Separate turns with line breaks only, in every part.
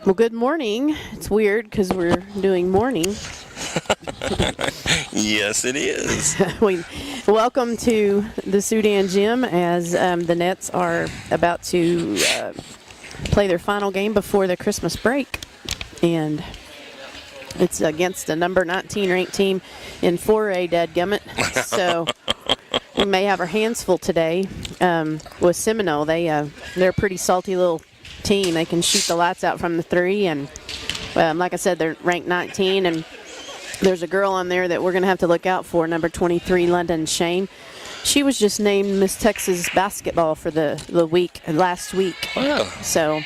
Well, good morning. It's weird because we're doing morning.
Yes, it is.
Welcome to the Sudan gym as the Nets are about to play their final game before the Christmas break. And it's against a number 19 ranked team in 4A, dadgummit. So we may have our hands full today with Seminole. They're a pretty salty little team. They can shoot the lights out from the three. And like I said, they're ranked 19. And there's a girl on there that we're going to have to look out for, number 23, London Shane. She was just named Miss Texas basketball for the last week.
Wow.
So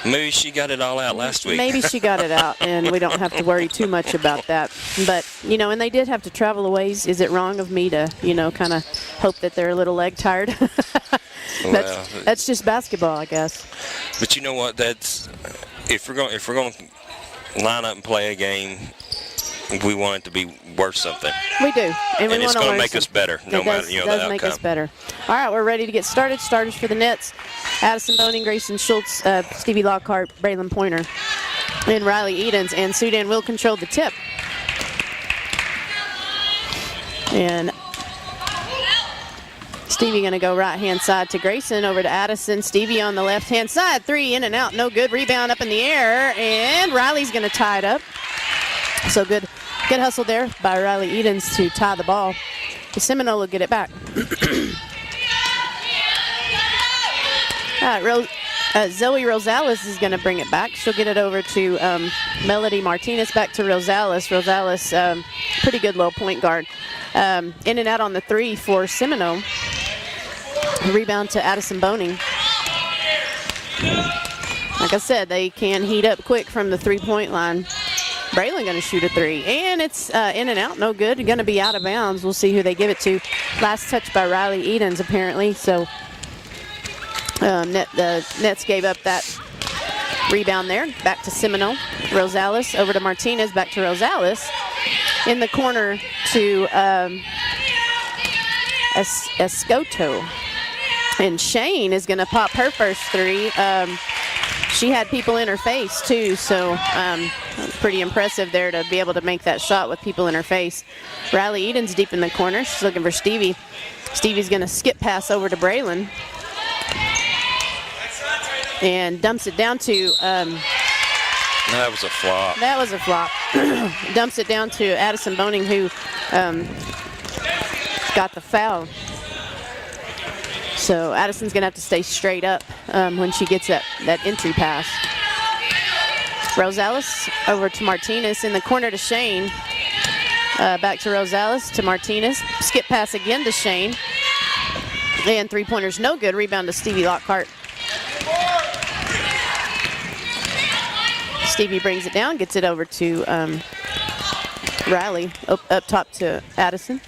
maybe she got it all out last week.
Maybe she got it out, and we don't have to worry too much about that. But, and they did have to travel a ways. Is it wrong of me to, kind of hope that they're a little leg tired? That's just basketball, I guess.
But you know what? That's if we're going to line up and play a game, we want it to be worth something.
We do, and
it's going to make us better, no matter the outcome. It does
make us better. All right, we're ready to get started. Starters for the Nets: Addison Boning, Grayson Schultz, Stevie Lockhart, Braylon Pointer, and Riley Edens. And Sudan will control the tip. And Stevie going to go right-hand side to Grayson, over to Addison. Stevie on the left-hand side. Three in and out, no good. Rebound up in the air, and Riley's going to tie it up. So good hustle there by Riley Edens to tie the ball. The Seminole will get it back. All right, Zoe Rosales is going to bring it back. She'll get it over to Melody Martinez. Back to Rosales. Rosales, pretty good little point guard. In and out on the three for Seminole. Rebound to Addison Boning. Like I said, they can heat up quick from the three-point line. Braylon going to shoot a three, and it's in and out, no good. Going to be out of bounds. We'll see who they give it to. Last touch by Riley Edens, apparently. So the Nets gave up that rebound there. Back to Seminole. Rosales over to Martinez. Back to Rosales. In the corner to Escoto. And Shane is going to pop her first three. She had people in her face, too, so pretty impressive there to be able to make that shot with people in her face. Riley Edens deep in the corner. She's looking for Stevie. Stevie's going to skip pass over to Braylon. And dumps it down to...
that was a flop.
That was a flop. Dumps it down to Addison Boning, who got the foul. So Addison's going to have to stay straight up when she gets that entry pass. Rosales over to Martinez in the corner to Shane. Back to Rosales to Martinez. Skip pass again to Shane. And three-pointers no good. Rebound to Stevie Lockhart. Stevie brings it down, gets it over to Riley. Up top to Addison.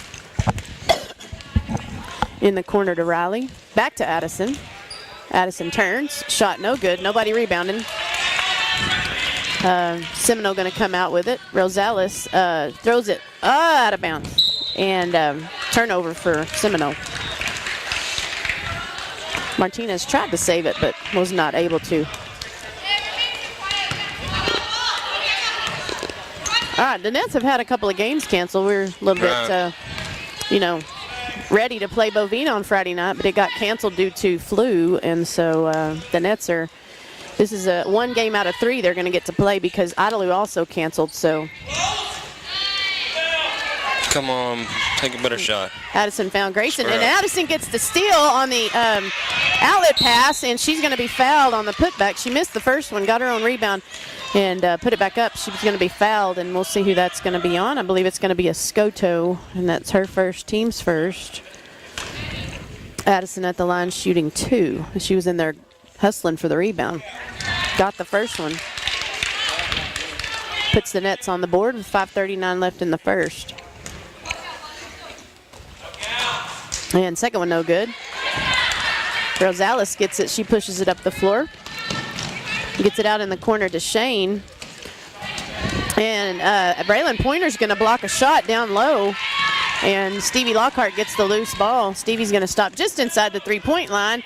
In the corner to Riley. Back to Addison. Addison turns. Shot no good. Nobody rebounding. Seminole going to come out with it. Rosales throws it out of bounds. And turnover for Seminole. Martinez tried to save it, but was not able to. All right, the Nets have had a couple of games canceled. We're a little bit, ready to play Bovina on Friday night, but it got canceled due to flu, and so the Nets this is a one game out of three they're going to get to play because Idalou also canceled, so.
Come on, take a better shot.
Addison found Grayson, and Addison gets the steal on the outlet pass, and she's going to be fouled on the putback. She missed the first one, got her own rebound, and put it back up. She was going to be fouled, and we'll see who that's going to be on. I believe it's going to be Escoto, and that's her first, team's first. Addison at the line shooting two. She was in there hustling for the rebound. Got the first one. Puts the Nets on the board with 5:39 left in the first. And second one no good. Rosales gets it. She pushes it up the floor. Gets it out in the corner to Shane. And Braylon Pointer's going to block a shot down low. And Stevie Lockhart gets the loose ball. Stevie's going to stop just inside the three-point line.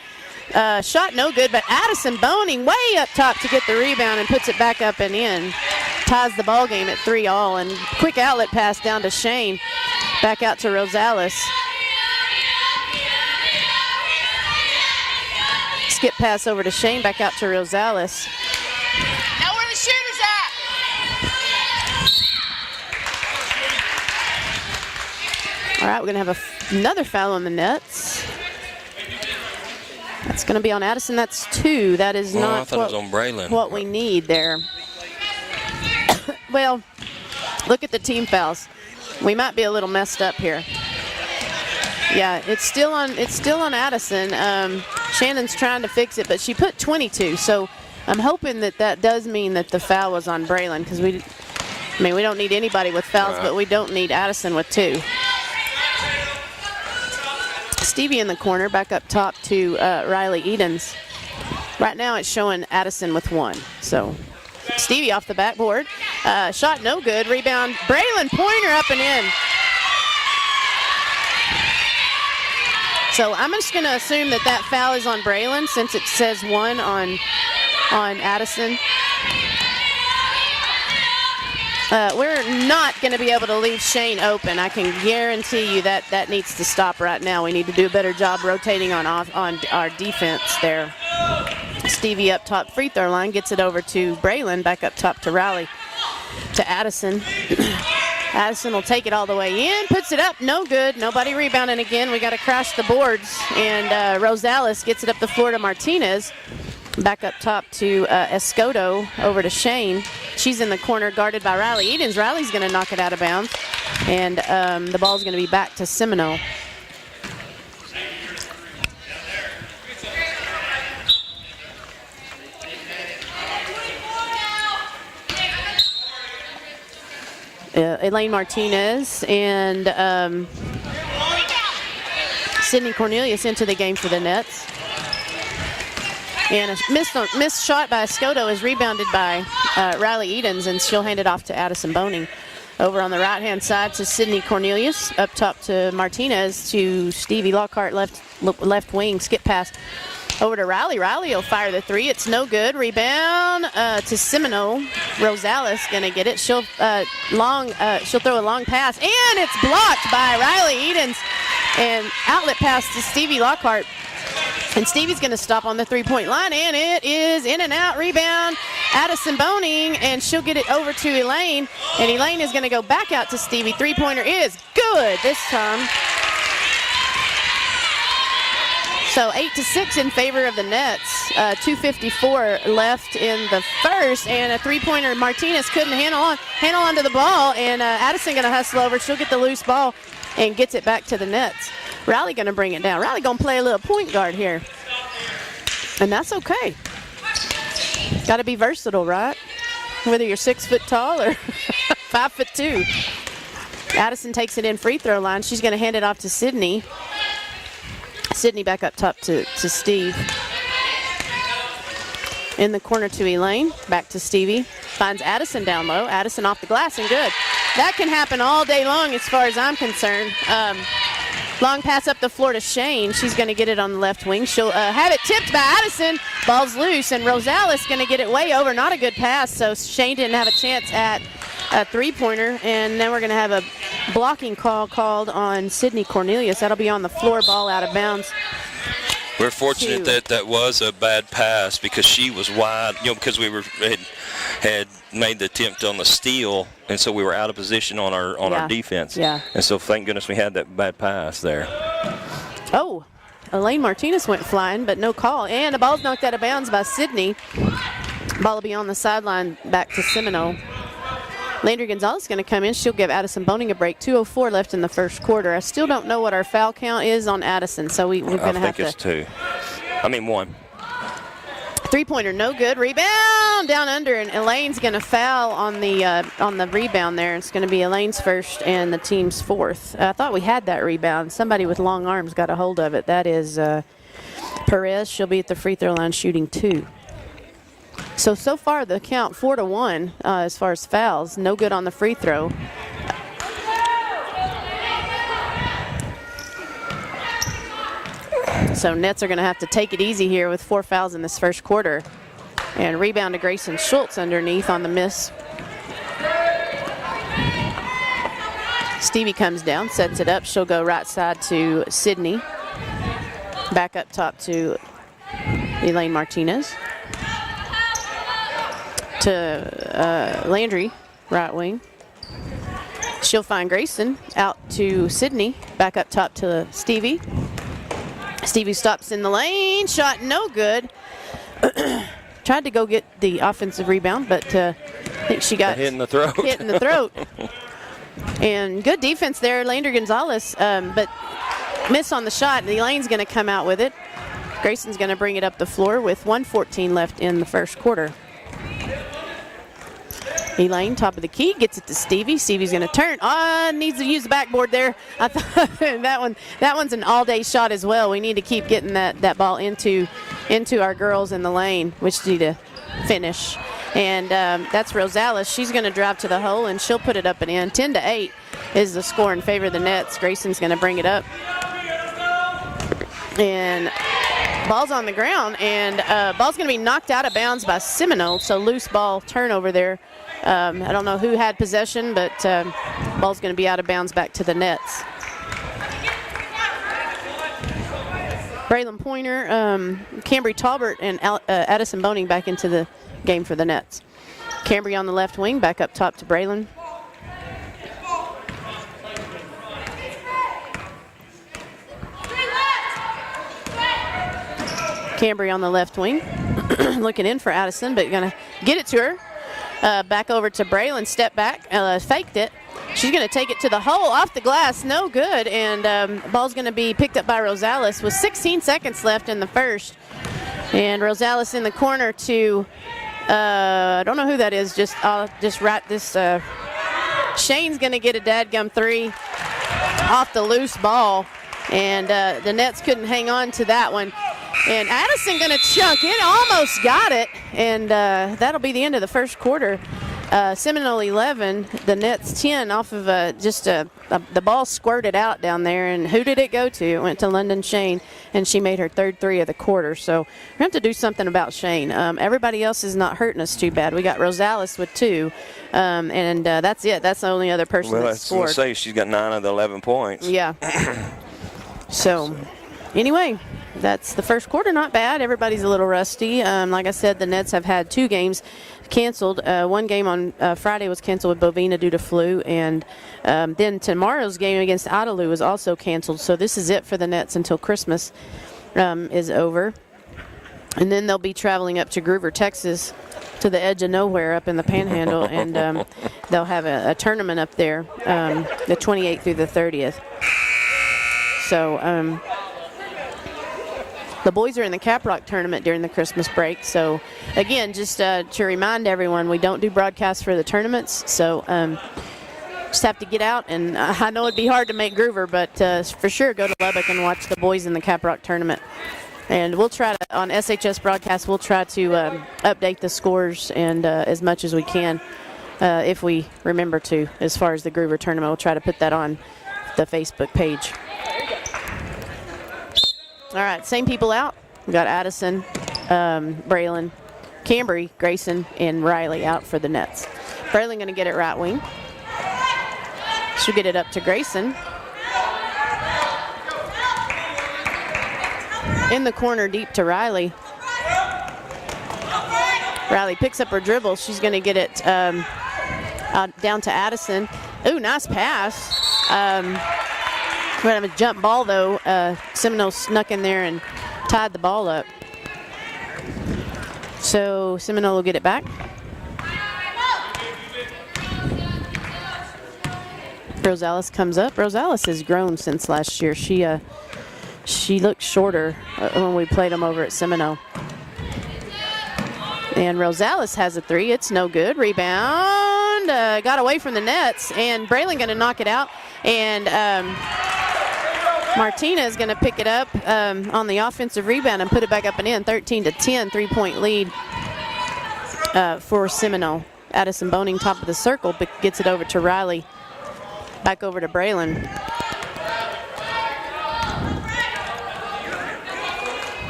Shot no good, but Addison Boning way up top to get the rebound and puts it back up and in. Ties the ball game at 3-all, and quick outlet pass down to Shane. Back out to Rosales. Skip pass over to Shane, back out to Rosales.
Now where the shooter's at?
All right, we're going to have another foul on the nets. That's going to be on Addison. That's 2. That is not
I thought it was on Braylon.
What we need there. Well, look at the team fouls. We might be a little messed up here. Yeah, it's still on Addison. Shannon's trying to fix it, but she put 22. So I'm hoping that does mean that the foul was on Braylon, because we don't need anybody with fouls, but we don't need Addison with 2. Stevie in the corner, back up top to Riley Edens. Right now it's showing Addison with 1. So Stevie off the backboard. Shot no good. Rebound. Braylon Pointer up and in. So I'm just going to assume that foul is on Braylon, since it says 1 on Addison. We're not going to be able to leave Shane open. I can guarantee you that needs to stop right now. We need to do a better job rotating on our defense there. Stevie up top free throw line, gets it over to Braylon, back up top to Riley, to Addison. Addison will take it all the way in, puts it up, no good. Nobody rebounding again. We got to crash the boards, and Rosales gets it up the floor to Martinez. Back up top to Escoto, over to Shane. She's in the corner, guarded by Riley Edens. Riley's going to knock it out of bounds, and the ball's going to be back to Seminole. Elaine Martinez and Sydney Cornelius into the game for the Nets. And a missed shot by Escoto is rebounded by Riley Edens, and she'll hand it off to Addison Boning. Over on the right-hand side to Sydney Cornelius, up top to Martinez, to Stevie Lockhart, left wing, skip pass over to Riley. Riley will fire the 3. It's no good. Rebound to Seminole. Rosales gonna get it. She'll throw a long pass, and it's blocked by Riley Edens. And outlet pass to Stevie Lockhart. And Stevie's going to stop on the three-point line, and it is in and out. Rebound, Addison Boning, and she'll get it over to Elaine. And Elaine is going to go back out to Stevie. Three-pointer is good this time. So 8-6 in favor of the Nets. 2:54 left in the first, and a three-pointer Martinez couldn't handle onto the ball, and Addison going to hustle over. She'll get the loose ball and gets it back to the Nets. Riley going to bring it down. Riley going to play a little point guard here. And that's okay. Got to be versatile, right? Whether you're 6 foot tall or 5'2". Addison takes it in free throw line. She's going to hand it off to Sydney. Sydney back up top to Steve. In the corner to Elaine. Back to Stevie. Finds Addison down low. Addison off the glass and good. That can happen all day long as far as I'm concerned. Long pass up the floor to Shane. She's going to get it on the left wing. She'll have it tipped by Addison. Ball's loose, and Rosales going to get it way over. Not a good pass, so Shane didn't have a chance at a three-pointer. And then we're going to have a blocking call called on Sydney Cornelius. That'll be on the floor, ball out of bounds.
We're fortunate that was a bad pass, because she was wide, because we had made the attempt on the steal, and so we were out of position on our defense.
Yeah.
And so thank goodness we had that bad pass there.
Oh, Elaine Martinez went flying, but no call. And the ball's knocked out of bounds by Sydney. Ball will be on the sideline back to Seminole. Landry Gonzalez is going to come in. She'll give Addison Boning a break. 2:04 left in the first quarter. I still don't know what our foul count is on Addison, so we're going to have to.
I think it's 2. 1.
Three-pointer, no good. Rebound down under, and Elaine's going to foul on the rebound there. It's going to be Elaine's first and the team's fourth. I thought we had that rebound. Somebody with long arms got a hold of it. That is Perez. She'll be at the free throw line shooting 2. So far the count 4-1 as far as fouls. No good on the free throw. So Nets are going to have to take it easy here with 4 fouls in this first quarter. And rebound to Grayson Schultz underneath on the miss. Stevie comes down, sets it up. She'll go right side to Sydney. Back up top to Elaine Martinez. To Landry, right wing. She'll find Grayson out to Sydney. Back up top to Stevie. Stevie stops in the lane. Shot no good. Tried to go get the offensive rebound, but I think she got
hit in the throat.
Hit in the throat. And good defense there, Landry Gonzalez, but miss on the shot. Elaine's going to come out with it. Grayson's going to bring it up the floor with 1:14 left in the first quarter. Elaine, top of the key, gets it to Stevie. Stevie's going to turn. Needs to use the backboard there. I thought that one's an all-day shot as well. We need to keep getting that ball into our girls in the lane, which need to finish. And that's Rosales. She's going to drive to the hole, and she'll put it up and in. 10-8 is the score in favor of the Nets. Grayson's going to bring it up. And ball's on the ground, and ball's going to be knocked out of bounds by Seminole, so loose ball turnover there. I don't know who had possession, but ball's going to be out of bounds back to the Nets. Braylon Pointer, Cambry Talbert, and Addison Boning back into the game for the Nets. Cambry on the left wing, back up top to Braylon. Cambry on the left wing, looking in for Addison, but going to get it to her. Back over to Braylon, step back, faked it. She's going to take it to the hole, off the glass, no good, and ball's going to be picked up by Rosales with 16 seconds left in the first. And Rosales in the corner to, I don't know who that is, just right this, Shane's going to get a dadgum three off the loose ball, and the Nets couldn't hang on to that one. And Addison going to chunk it, almost got it, and that'll be the end of the first quarter. Seminole 11, the Nets 10 off of the ball squirted out down there, and who did it go to? It went to London Shane, and she made her third three of the quarter. So we're going to have to do something about Shane. Everybody else is not hurting us too bad. We got Rosales with 2, and that's it. That's the only other person that scored.
Well, I was going to say she's got 9 of the 11 points.
Yeah. So anyway, that's the first quarter. Not bad. Everybody's a little rusty. Like I said, the Nets have had 2 games canceled. One game on Friday was canceled with Bovina due to flu, and then tomorrow's game against Idalou is also canceled. So this is it for the Nets until Christmas is over. And then they'll be traveling up to Groover, Texas, to the edge of nowhere up in the Panhandle, and they'll have a tournament up there the 28th through the 30th. So the boys are in the Caprock tournament during the Christmas break. So, again, just to remind everyone, we don't do broadcasts for the tournaments. So, just have to get out. And I know it'd be hard to make Groover, but for sure go to Lubbock and watch the boys in the Caprock tournament. And we'll try to, on SHS broadcast, we'll try to update the scores and as much as we can if we remember to. As far as the Groover tournament, we'll try to put that on the Facebook page. All right, same people out. We got Addison, Braylon, Cambry, Grayson, and Riley out for the Nets. Braylon going to get it right wing. She'll get it up to Grayson. In the corner, deep to Riley. Riley picks up her dribble. She's going to get it down to Addison. Ooh, nice pass. We're going to have a jump ball, though. Seminole snuck in there and tied the ball up. So Seminole will get it back. Rosales comes up. Rosales has grown since last year. She looked shorter when we played them over at Seminole. And Rosales has a 3. It's no good. Rebound. Got away from the Nets. And Braylon going to knock it out. And Martinez going to pick it up on the offensive rebound and put it back up and in. 13-10, 3-point lead for Seminole. Addison Boning, top of the circle, but gets it over to Riley. Back over to Braylon.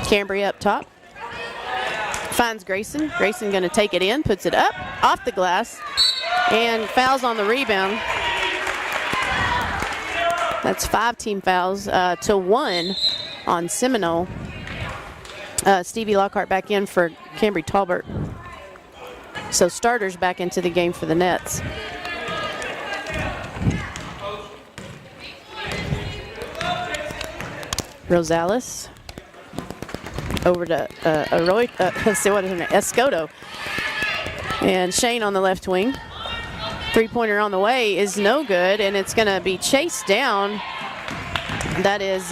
Cambry up top. Finds Grayson. Grayson going to take it in, puts it up, off the glass, and fouls on the rebound. That's 5 team fouls to 1 on Seminole. Stevie Lockhart back in for Cambry Talbert. So starters back into the game for the Nets. Rosales over to Arroyo, let's see what is her name, Escoto. And Shane on the left wing. Three-pointer on the way is no good, and it's going to be chased down. That is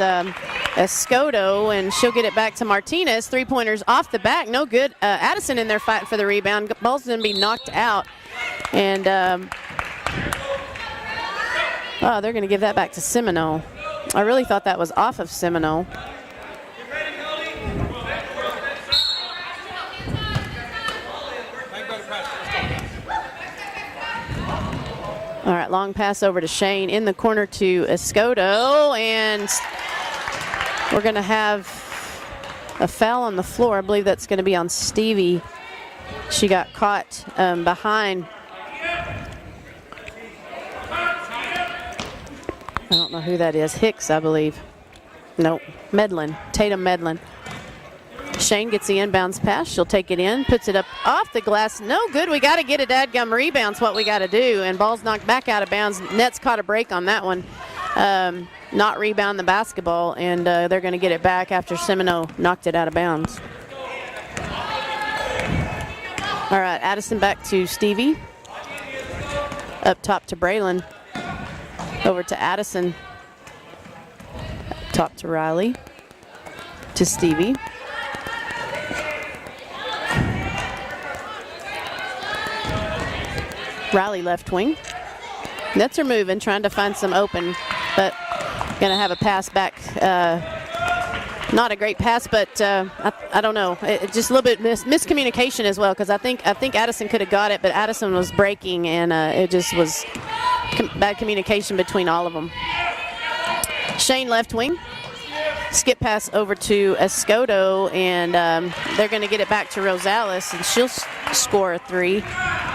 Escoto, and she'll get it back to Martinez. Three-pointers off the back, no good. Addison in there fighting for the rebound. Ball's going to be knocked out. And oh, they're going to give that back to Seminole. I really thought that was off of Seminole. All right, long pass over to Shane in the corner to Escoto, and we're going to have a foul on the floor. I believe that's going to be on Stevie. She got caught behind. I don't know who that is. Hicks, I believe. Nope. Medlin. Tatum Medlin. Shane gets the inbounds pass. She'll take it in, puts it up off the glass. No good. We got to get a dadgum rebound's what we got to do. And ball's knocked back out of bounds. Nets caught a break on that one. Not rebound the basketball, and they're going to get it back after Seminole knocked it out of bounds. All right, Addison back to Stevie. Up top to Braylon. Over to Addison. Top to Riley. To Stevie. Riley left wing. Nets are moving, trying to find some open, but going to have a pass back. Not a great pass, but I don't know. It just a little bit miscommunication as well, because I think Addison could have got it, but Addison was breaking, and it just was bad communication between all of them. Shane left wing. Skip pass over to Escoto, and they're going to get it back to Rosales, and she'll score a 3.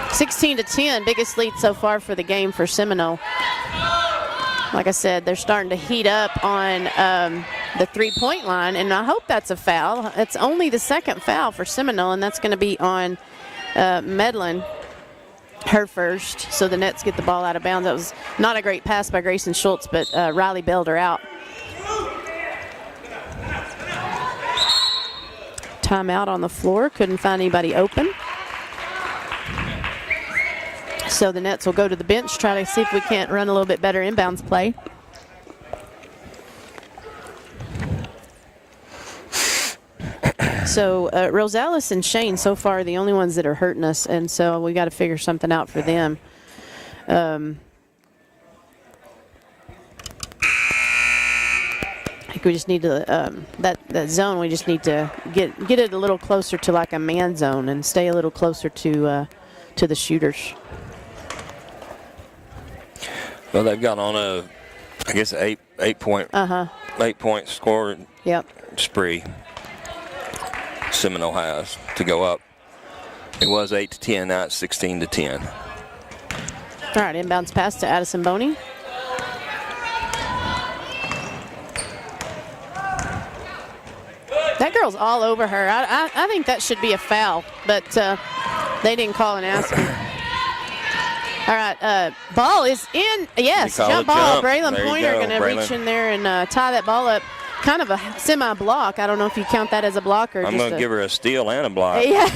16-10, biggest lead so far for the game for Seminole. Like I said, they're starting to heat up on the three-point line, and I hope that's a foul. It's only the second foul for Seminole, and that's going to be on Medlin, her first. So the Nets get the ball out of bounds. That was not a great pass by Grayson Schultz, but Riley bailed her out. Timeout on the floor. Couldn't find anybody open. So the Nets will go to the bench, try to see if we can't run a little bit better inbounds play. So Rosales and Shane so far are the only ones that are hurting us, and so we got to figure something out for them. I think we just need to that zone. We just need to get it a little closer to like a man zone and stay a little closer to the shooters.
Well, they've got on a, I guess, 8 point score spree. Seminole has to go up. It was 8-10, now it's 16-10.
All right, inbounds pass to Addison Boney. That girl's all over her. I think that should be a foul, but they didn't call and ask me. All right, ball is in. Yes, jump ball. Braylon Pointer going to reach in there and tie that ball up. Kind of a semi-block. I don't know if you count that as a block or
I'm going to give her a steal and a block.
Yeah.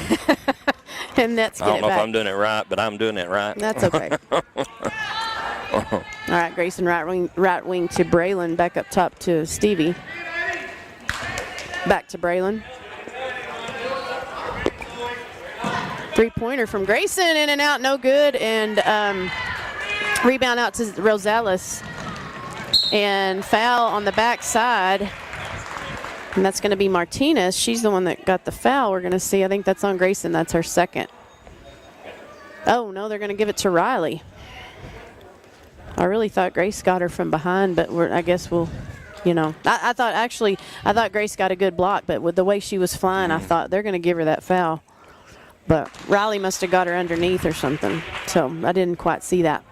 And that's get it back.
I don't know if I'm doing it right, but I'm doing it right.
That's okay. All right, Grayson right wing to Braylon. Back up top to Stevie. Back to Braylon. Three-pointer from Grayson, in and out, no good. And rebound out to Rosales. And foul on the backside. And that's going to be Martinez. She's the one that got the foul. We're going to see. I think that's on Grayson. That's her second. Oh, no, they're going to give it to Riley. I really thought Grace got her from behind, but I guess we'll You know, I thought Grace got a good block, but with the way she was flying, I thought they're going to give her that foul. But Riley must have got her underneath or something, so I didn't quite see that.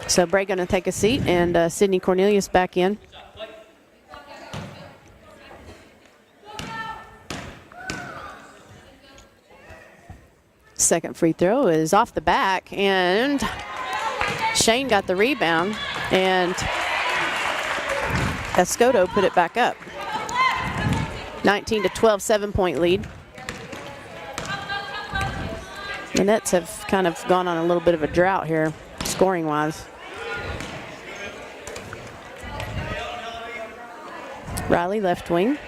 So Bray going to take a seat, and Sydney Cornelius back in. Second free throw is off the back, and Shane got the rebound, and Escoto put it back up. 19-12, 7-point lead. The Nets have kind of gone on a little bit of a drought here, scoring-wise. Riley, left wing,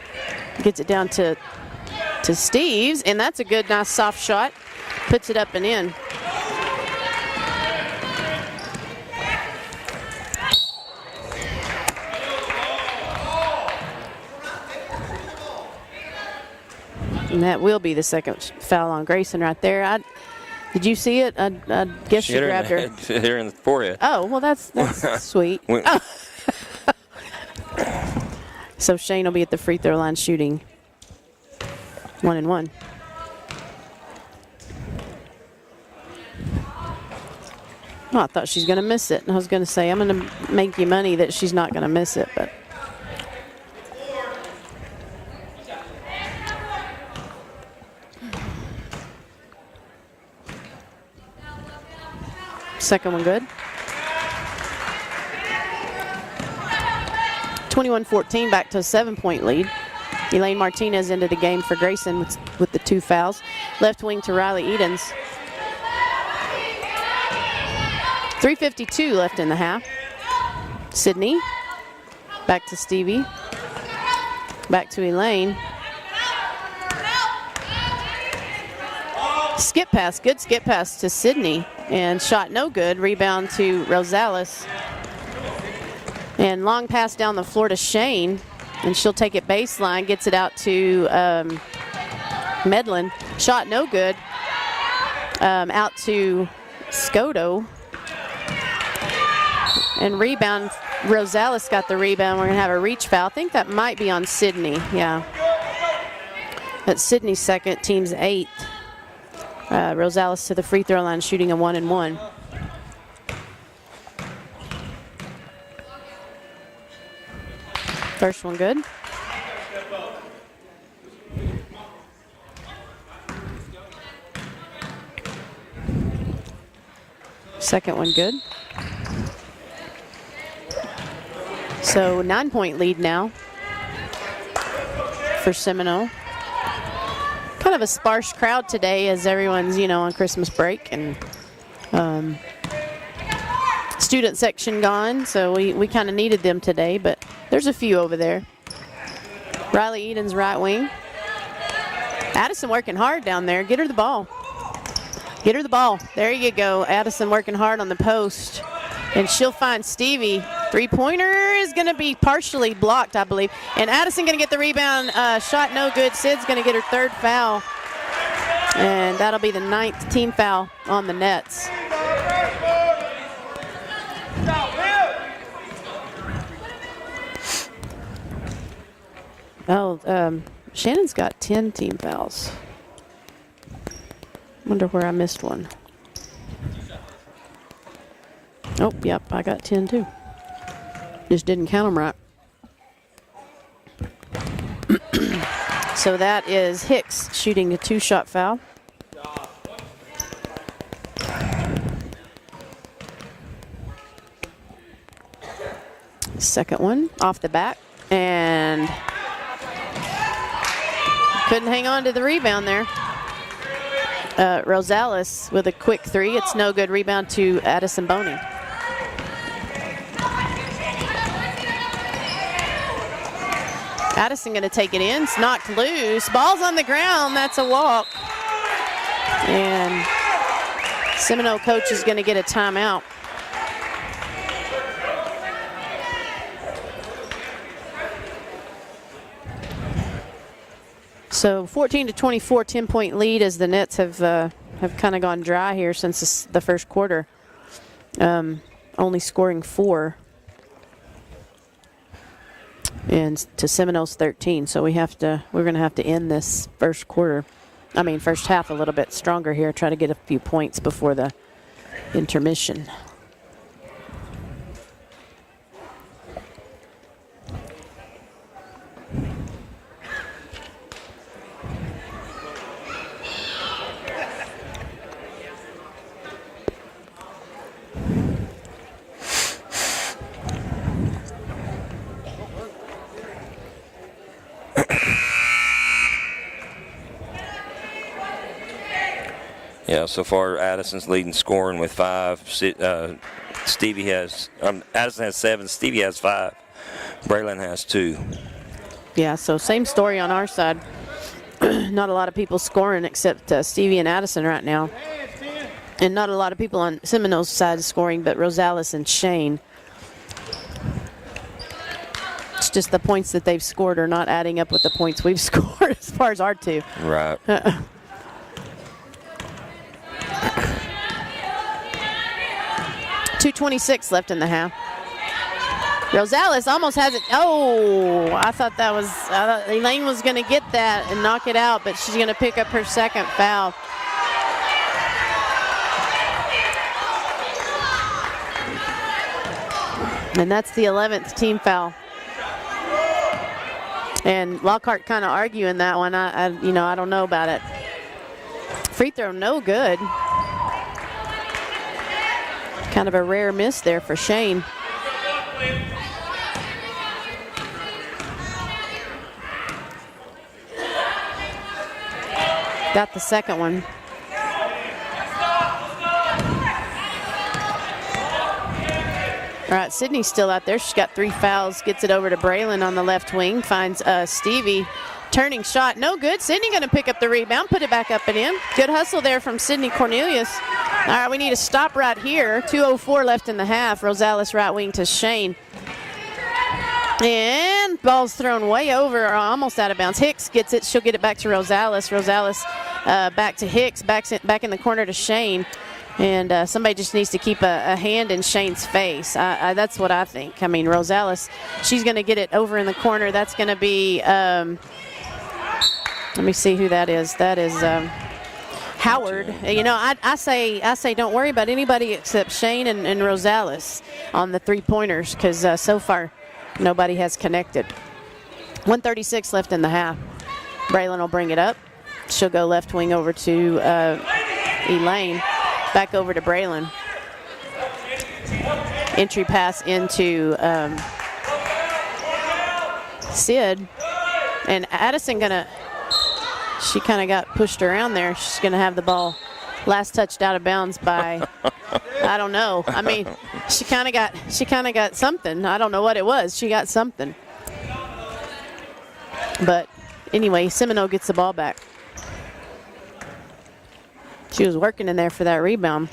gets it down to Steves, and that's a good, nice soft shot. Puts it up and in. And that will be the second foul on Grayson right there. Did you see it? I guess she grabbed her.
Hit her in the forehead.
Oh, well, that's sweet. Oh. So Shane will be at the free throw line shooting 1-1. Oh, I thought she's going to miss it. And I was going to say, I'm going to make you money that she's not going to miss it, but. Second one good. 21-14, back to a 7-point lead. Elaine Martinez into the game for Grayson with the 2 fouls. Left wing to Riley Edens. 3:52 left in the half. Sydney. Back to Stevie. Back to Elaine. Skip pass, good skip pass to Sydney. And shot no good. Rebound to Rosales. And long pass down the floor to Shane. And she'll take it baseline, gets it out to Medlin. Shot no good. Out to Scoto. And rebound, Rosales got the rebound. We're going to have a reach foul. I think that might be on Sydney, yeah. That's Sydney's second, team's 8th. Rosales to the free throw line, shooting a 1-1. First one good. Second one good. So 9-point lead now for Seminole. Kind of a sparse crowd today as everyone's, on Christmas break, and student section gone, so we kind of needed them today, but there's a few over there. Riley Edens, right wing. Addison working hard down there. Get her the ball. Get her the ball. There you go. Addison working hard on the post, and she'll find Stevie. Three-pointer is going to be partially blocked, I believe. And Addison going to get the rebound. Shot no good. Sid's going to get her 3rd foul. And that'll be the 9th team foul on the Nets. Oh, Shannon's got 10 team fouls. Wonder where I missed one. Oh, yep, I got 10 too. Just didn't count them right. So that is Hicks shooting a 2-shot foul. Second one off the back, and couldn't hang on to the rebound there. Rosales with a quick 3. It's no good. Rebound to Addison Boney. Addison going to take it in. It's knocked loose. Ball's on the ground. That's a walk. And Seminole coach is going to get a timeout. So 14-24, 10-point lead as the Nets have kind of gone dry here since the first quarter. Only scoring 4. and to Seminole's 13. So we're going to have to end this first half a little bit stronger here, try to get a few points before the intermission.
Yeah, so far Addison's leading scoring with 5. Stevie has Addison has 7. Stevie has 5. Braylon has 2.
Yeah, so same story on our side. Not a lot of people scoring except Stevie and Addison right now. And not a lot of people on Seminole's side scoring, but Rosales and Shane. It's just the points that they've scored are not adding up with the points we've scored as far as our two.
Right.
2:26 left in the half. Rosales almost has it. Oh, I thought Elaine was going to get that and knock it out, but she's going to pick up her second foul. And that's the 11th team foul. And Lockhart kind of arguing that one. I don't know about it. Free throw, no good. Kind of a rare miss there for Shane. Got the second one. All right, Sydney's still out there. She's got 3 fouls. Gets it over to Braylon on the left wing. Finds Stevie. Turning shot, no good. Sydney going to pick up the rebound, put it back up and in. Good hustle there from Sydney Cornelius. All right, we need a stop right here. 2:04 left in the half. Rosales right wing to Shane. And ball's thrown way over, or almost out of bounds. Hicks gets it. She'll get it back to Rosales. Rosales back to Hicks, back in the corner to Shane. And somebody just needs to keep a hand in Shane's face. That's what I think. I mean, Rosales, she's going to get it over in the corner. That's going to be, let me see who that is. That is Howard. You know, I say don't worry about anybody except Shane and Rosales on the three-pointers because so far nobody has connected. 1:36 left in the half. Braylon will bring it up. She'll go left wing over to Elaine. Back over to Braylon. Entry pass into Sid. And Addison she kind of got pushed around there. She's going to have the ball last touched out of bounds by, I don't know. I mean, she kind of got something. I don't know what it was. She got something. But anyway, Seminole gets the ball back. She was working in there for that rebound.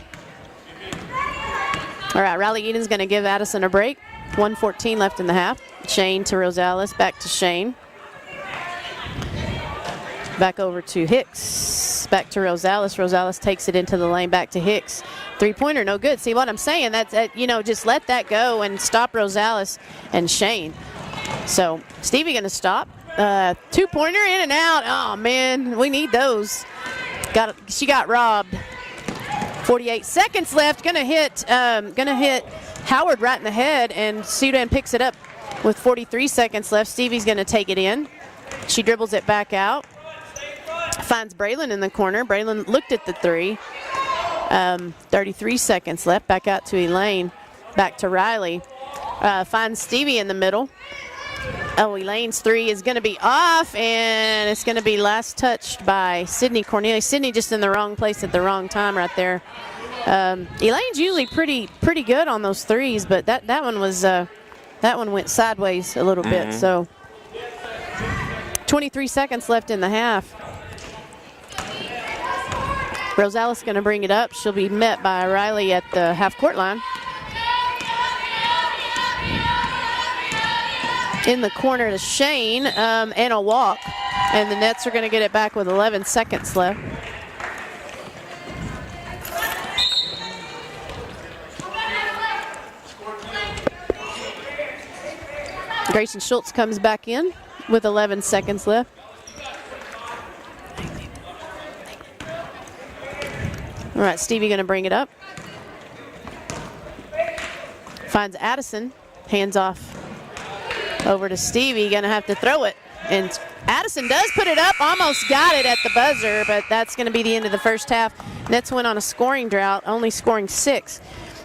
All right, Riley Eden's going to give Addison a break. 1:14 left in the half. Shane to Rosales, back to Shane. Back over to Hicks, back to Rosales. Rosales takes it into the lane, back to Hicks. Three-pointer, no good. See what I'm saying? That's just let that go and stop Rosales and Shane. So Stevie going to stop. Two-pointer in and out. Oh man, we need those. She got robbed. 48 seconds left. Gonna hit Howard right in the head, and Sudan picks it up with 43 seconds left. Stevie's gonna take it in. She dribbles it back out. Finds Braylon in the corner. Braylon looked at the three. 33 seconds left. Back out to Elaine. Back to Riley. Finds Stevie in the middle. Oh, Elaine's three is going to be off, and it's going to be last touched by Sydney Cornelius. Sydney just in the wrong place at the wrong time right there. Elaine's usually pretty good on those threes, but that one went sideways a little bit. So 23 seconds left in the half. Rosales going to bring it up. She'll be met by Riley at the half-court line. In the corner to Shane, and a walk. And the Nets are going to get it back with 11 seconds left. Grayson Schultz comes back in with 11 seconds left. All right, Stevie going to bring it up. Finds Addison, hands off over to Stevie, going to have to throw it. And Addison does put it up, almost got it at the buzzer, but that's going to be the end of the first half. Nets went on a scoring drought, only scoring 6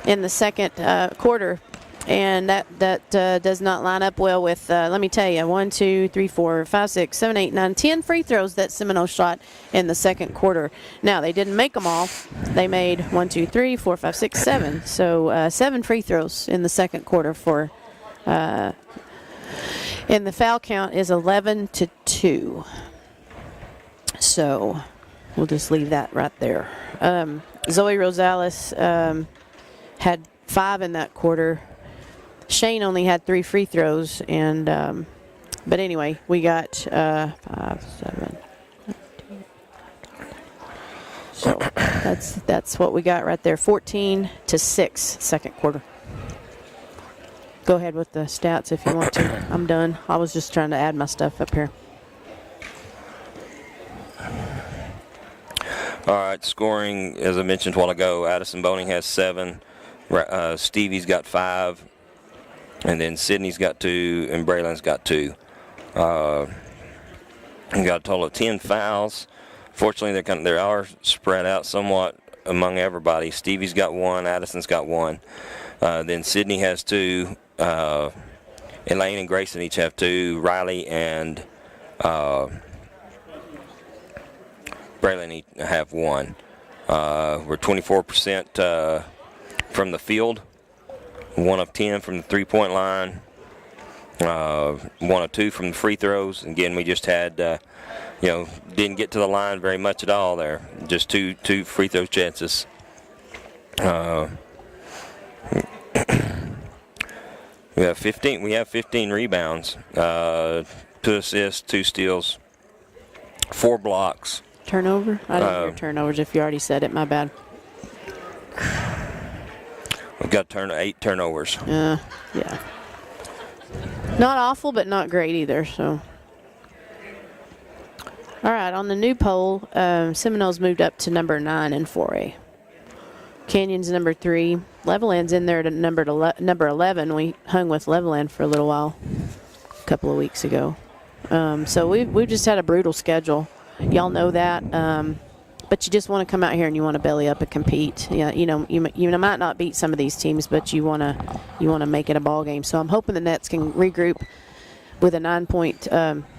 in the second quarter. And that does not line up well with, let me tell you, 1, 2, 3, 4, 5, 6, 7, 8, 9, 10 free throws that Seminole shot in the second quarter. Now, they didn't make them all. They made 1, 2, 3, 4, 5, 6, 7. So 7 free throws in the second quarter for, and the foul count is 11-2. So we'll just leave that right there. Zoe Rosales had 5 in that quarter. Shane only had 3 free throws, and but anyway, we got 5, 7. So that's what we got right there. 14-6, second quarter. Go ahead with the stats if you want to. I'm done. I was just trying to add my stuff up here.
All right, scoring, as I mentioned a while ago, Addison Boning has 7. Stevie's got 5. And then Sydney's got 2, and Braylon's got 2. We got a total of 10 fouls. Fortunately, they are spread out somewhat among everybody. Stevie's got 1, Addison's got 1. Then Sydney has 2. Elaine and Grayson each have 2. Riley and Braylon have 1. We're 24% from the field. 1 of 10 from the three-point line, 1 of 2 from the free throws. Again, we just had, didn't get to the line very much at all there. Just two free throw chances. We have 15 rebounds, 2 assists, 2 steals, 4 blocks.
Turnover? I didn't hear turnovers if you already said it. My bad.
We've got 8 turnovers.
Yeah. Not awful, but not great either. So, all right. On the new poll, Seminole's moved up to number 9 in 4A. Canyon's number 3. Levelland's in there to number 11. We hung with Levelland for a little while, a couple of weeks ago. So we've just had a brutal schedule. Y'all know that. But you just want to come out here and you want to belly up and compete. Yeah, you might not beat some of these teams, but you want to make it a ball game. So I'm hoping the Nets can regroup with a 9-point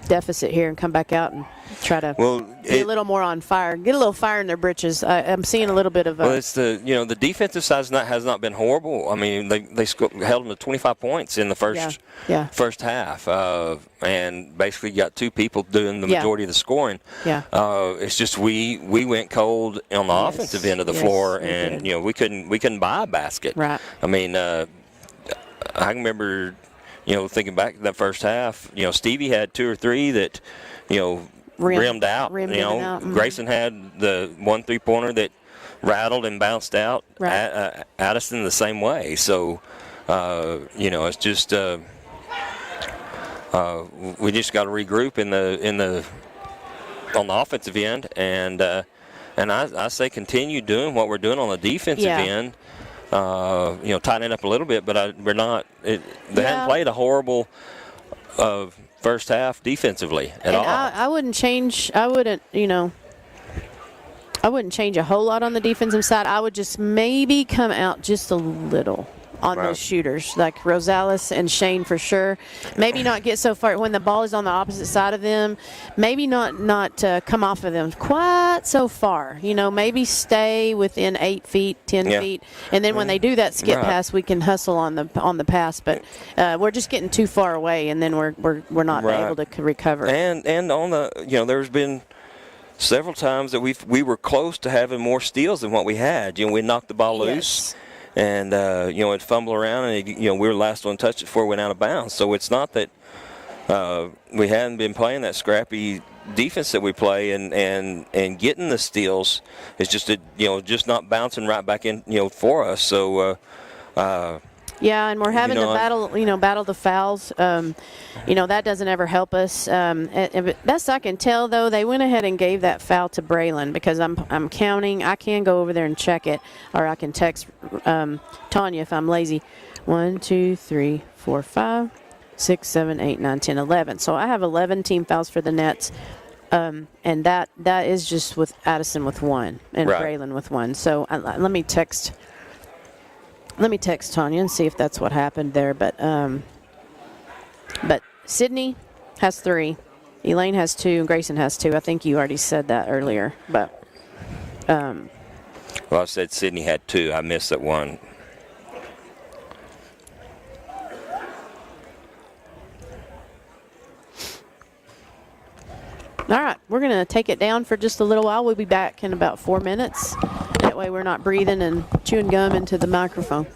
deficit here and come back out and try to get a little more on fire, get a little fire in their britches. I'm seeing a little bit of.
It's the defensive side has not been horrible. I mean, they held them to 25 points in the first half, and basically got 2 people doing the majority of the scoring. Yeah. It's just we went cold on the offensive end of the floor, and we couldn't buy a basket. Right. I mean, I remember. Thinking back to that first half, Stevie had 2 or 3 that, rimmed out. Grayson had the 1 3-pointer that rattled and bounced out. Right. Addison the same way. So, it's just we just got to regroup on the offensive end, and I say continue doing what we're doing on the defensive end. Tighten it up a little bit, but we're not. They hadn't played a horrible first half defensively at all.
I wouldn't change. I wouldn't change a whole lot on the defensive side. I would just maybe come out just a little on those shooters, like Rosales and Shane for sure. Maybe not get so far when the ball is on the opposite side of them. Maybe not come off of them quite so far. Maybe stay within 8 feet, 10 feet, and then when they do that skip pass, we can hustle on the pass. But we're just getting too far away, and then we're not able to recover.
And on the there's been several times that we were close to having more steals than what we had. We knocked the ball loose. And, it'd fumble around, and, we were the last one to touch it before it went out of bounds. So it's not that we hadn't been playing that scrappy defense that we play, and getting the steals is just, just not bouncing right back in, for us. So,
Yeah, and we're having to battle the fouls. That doesn't ever help us. Best I can tell, though, they went ahead and gave that foul to Braylon because I'm counting. I can go over there and check it, or I can text Tanya if I'm lazy. 1, 2, 3, 4, 5, 6, 7, 8, 9, 10, 11. So I have 11 team fouls for the Nets. And that is just with Addison with 1 and Braylon with 1. So let me text Tanya and see if that's what happened there. But Sydney has 3, Elaine has 2, and Grayson has 2. I think you already said that earlier. But
well, I said Sydney had 2. I missed that one.
All right, we're going to take it down for just a little while. We'll be back in about 4 minutes. That way we're not breathing and chewing gum into the microphone.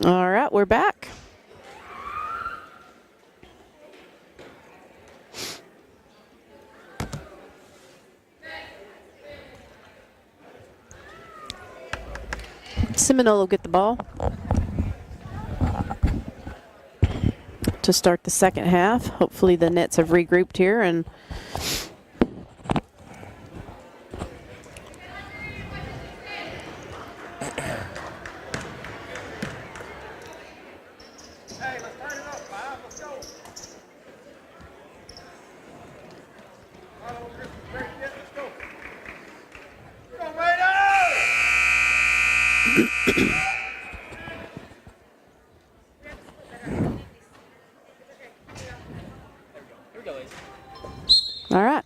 All right, we're back. Seminole will get the ball to start the second half. Hopefully the Nets have regrouped here and all right.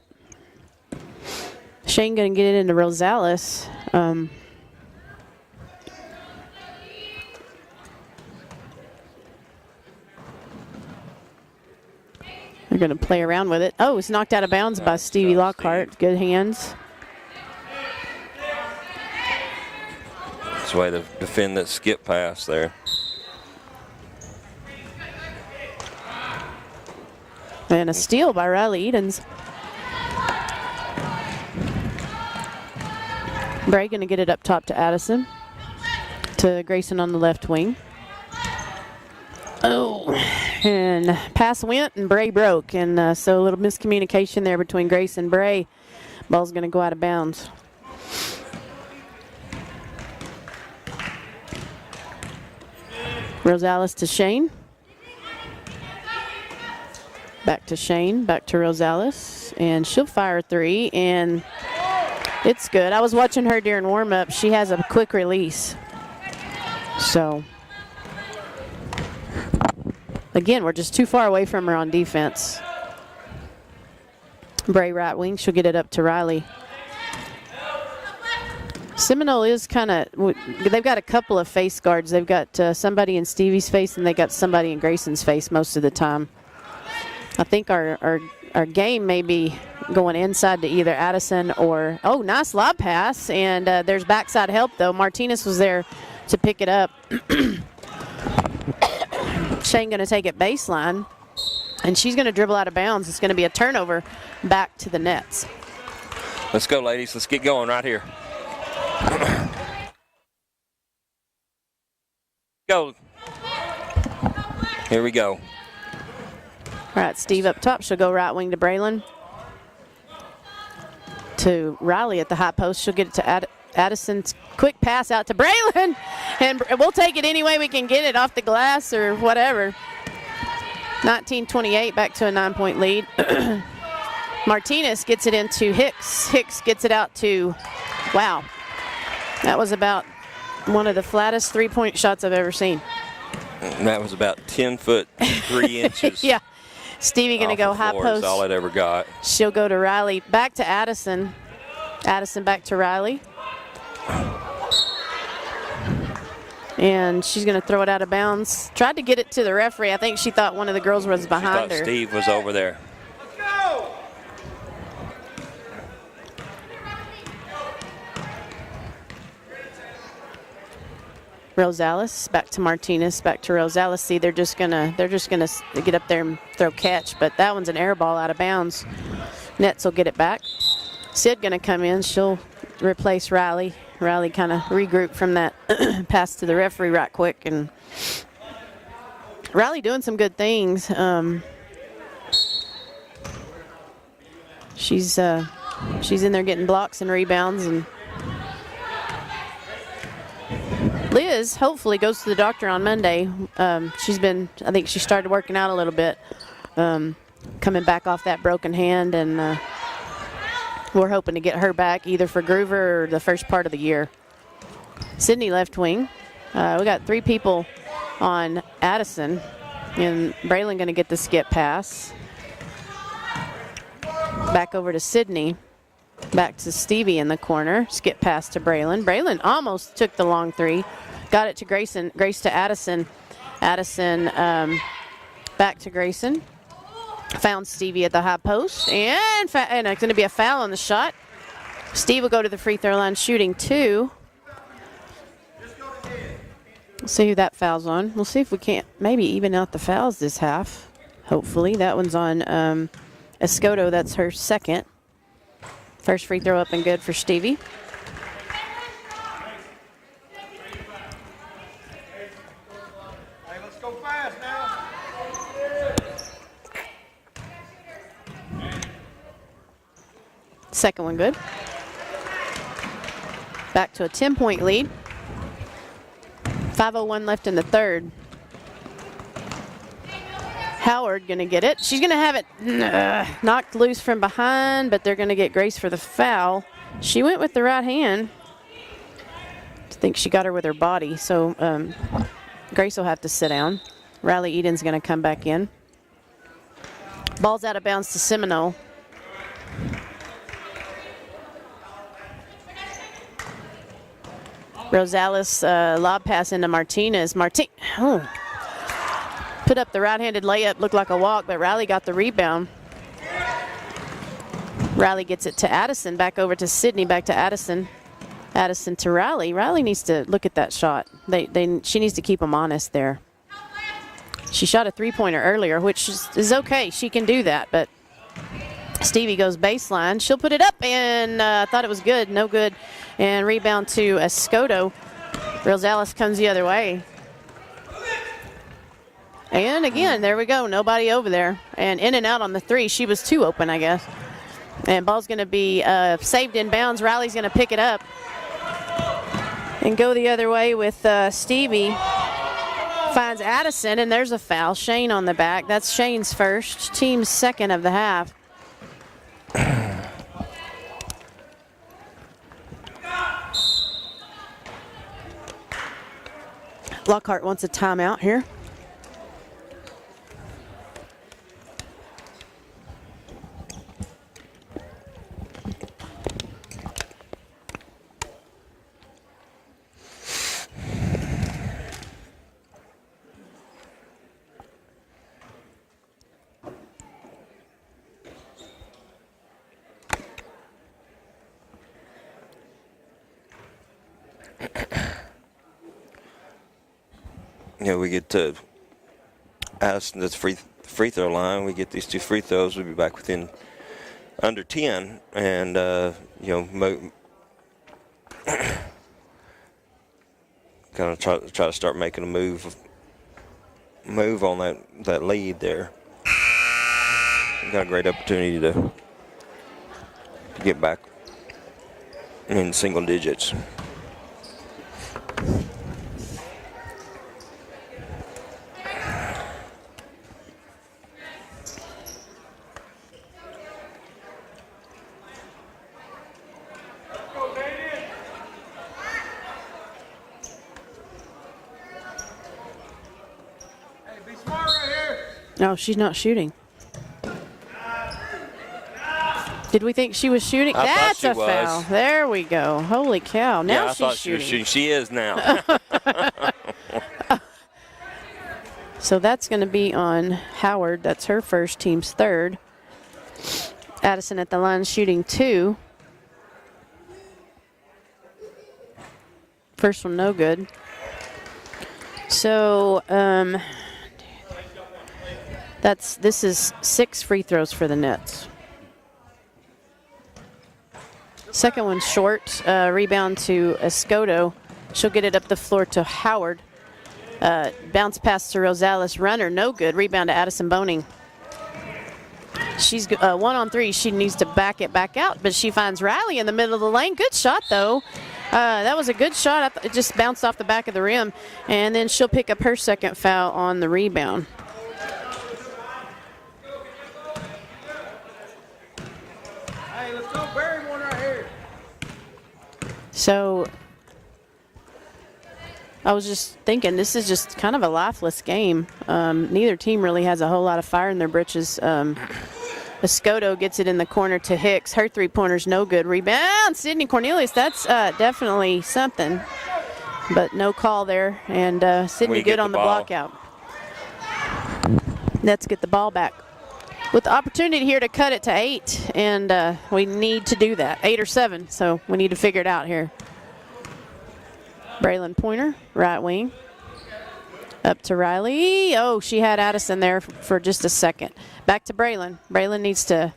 Shane going to get it into Rosales. They're going to play around with it. Oh, it's knocked out of bounds by Stevie Lockhart. Good hands.
That's the way to defend that skip pass there.
And a steal by Riley Edens. Bray going to get it up top to Addison. To Grayson on the left wing. Oh, and pass went and Bray broke. And so a little miscommunication there between Grace and Bray. Ball's going to go out of bounds. Rosales to Shane. Back to Shane, back to Rosales, and she'll fire a three, and it's good. I was watching her during warm-up. She has a quick release. So, again, we're just too far away from her on defense. Bray right wing, she'll get it up to Riley. Seminole is kind of, they've got a couple of face guards. They've got somebody in Stevie's face, and they got somebody in Grayson's face most of the time. I think our game may be going inside to either Addison or, oh, nice lob pass. And there's backside help, though. Martinez was there to pick it up. Shane going to take it baseline. And she's going to dribble out of bounds. It's going to be a turnover back to the Nets.
Let's go, ladies. Let's get going right here. Go. Here we go.
All right, Steve up top. She'll go right wing to Braylon. To Riley at the high post. She'll get it to Addison's quick pass out to Braylon. And we'll take it any way we can get it off the glass or whatever. 19-28, back to a 9-point lead. Martinez gets it into Hicks. Hicks gets it out to, wow. That was about one of the flattest three-point shots I've ever seen.
That was about 10 foot 3 inches.
Yeah. Stevie going to go high post.
That's all it ever got.
She'll go to Riley. Back to Addison. Addison back to Riley. And she's going to throw it out of bounds. Tried to get it to the referee. I think she thought one of the girls was behind her.
Steve was over there.
Rosales back to Martinez, back to Rosales. See, they're just gonna get up there and throw catch, but that one's an air ball out of bounds. Nets will get it back. Sid gonna come in. She'll replace Riley. Riley kind of regroup from that pass to the referee right quick, and Riley doing some good things. She's in there getting blocks and rebounds, and Liz hopefully goes to the doctor on Monday. I think she started working out a little bit, coming back off that broken hand, and we're hoping to get her back either for Groover or the first part of the year. Sydney left wing. We got three people on Addison, and Braylon going to get the skip pass. Back over to Sydney. Back to Stevie in the corner. Skip pass to Braylon. Braylon almost took the long three. Got it to Grayson. Grace to Addison. Addison back to Grayson. Found Stevie at the high post. And it's going to be a foul on the shot. Steve will go to the free throw line shooting 2. We'll see who that foul's on. We'll see if we can't maybe even out the fouls this half. Hopefully. That one's on Escoto. That's her second. First free throw up and good for Stevie. Second one good. Back to a 10-point lead. 5:01 left in the third. Howard going to get it. She's going to have it knocked loose from behind, but they're going to get Grace for the foul. She went with the right hand. I think she got her with her body, so Grace will have to sit down. Riley Eden's going to come back in. Ball's out of bounds to Seminole. Rosales lob pass into Martinez. Put up the right-handed layup, looked like a walk, but Riley got the rebound. Riley gets it to Addison, back over to Sydney, back to Addison. Addison to Riley. Riley needs to look at that shot. She needs to keep them honest there. She shot a three-pointer earlier, which is okay. She can do that, but Stevie goes baseline. She'll put it up, and thought it was good. No good. And rebound to Escoto. Rosales comes the other way. And again, there we go. Nobody over there. And in and out on the three. She was too open, I guess. And ball's going to be saved in bounds. Riley's going to pick it up and go the other way with Stevie. Finds Addison, and there's a foul. Shane on the back. That's Shane's first. Team's second of the half. Lockhart wants a timeout here.
We get to Addison at the free throw line. We get these two free throws. We'll be back within under 10, and kind of try to start making a move on that lead there. We got a great opportunity to get back in single digits.
No, she's not shooting. Did we think she was shooting? That's a foul. There we go. Holy cow. Now she's shooting.
She is now.
So that's going to be on Howard. That's her first, team's third. Addison at the line shooting 2. First one no good. So this is 6 free throws for the Nets. Second one short. Rebound to Escoto. She'll get it up the floor to Howard. Bounce pass to Rosales. Runner no good. Rebound to Addison Boning. She's 1-on-3. She needs to back it back out, but she finds Riley in the middle of the lane. Good shot though. That was a good shot. It just bounced off the back of the rim, and then she'll pick up her second foul on the rebound.
Hey, let's go bury one right here.
So I was just thinking, this is just kind of a lifeless game. Neither team really has a whole lot of fire in their britches. Escoto gets it in the corner to Hicks. Her three-pointer's no good. Rebound, Sydney Cornelius. That's definitely something, but no call there. And Sydney good on the block out. Let's get the ball back. With the opportunity here to cut it to 8, and we need to do that. 8 or 7, so we need to figure it out here. Braylon Pointer, right wing. Up to Riley. Oh, she had Addison there for just a second. Back to Braylon. Braylon needs to.